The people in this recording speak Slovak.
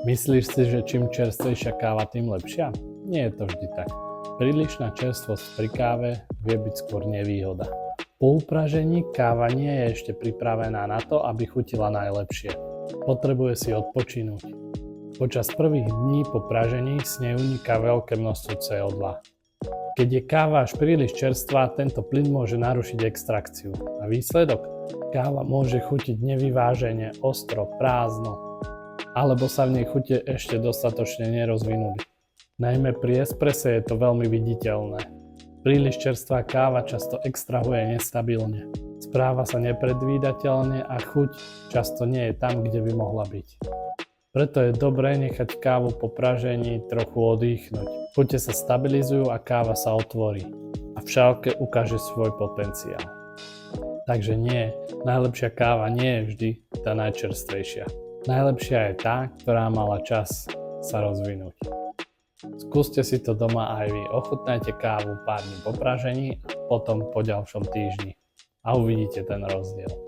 Myslíš si, že čím čerstvejšia káva, tým lepšia? Nie je to vždy tak. Prílišná čerstvosť pri káve vie byť skôr nevýhoda. Po upražení káva nie je ešte pripravená na to, aby chutila najlepšie. Potrebuje si odpočinúť. Počas prvých dní po pražení z nej uniká veľké množstvo CO2. Keď je káva až príliš čerstvá, tento plyn môže narušiť extrakciu. A výsledok? Káva môže chutiť nevyvážene, ostro, prázdno, alebo sa v nej chute ešte dostatočne nerozvinuli. Najmä pri espresse je to veľmi viditeľné. Príliš čerstvá káva často extrahuje nestabilne. Správa sa nepredvídateľne a chuť často nie je tam, kde by mohla byť. Preto je dobré nechať kávu po pražení trochu oddychnúť. Chute sa stabilizujú a káva sa otvorí. A v šálke ukáže svoj potenciál. Takže nie, najlepšia káva nie je vždy tá najčerstvejšia. Najlepšia je tá, ktorá mala čas sa rozvinúť. Skúste si to doma aj vy. Ochutnajte kávu pár dní po pražení a potom po ďalšom týždni. A uvidíte ten rozdiel.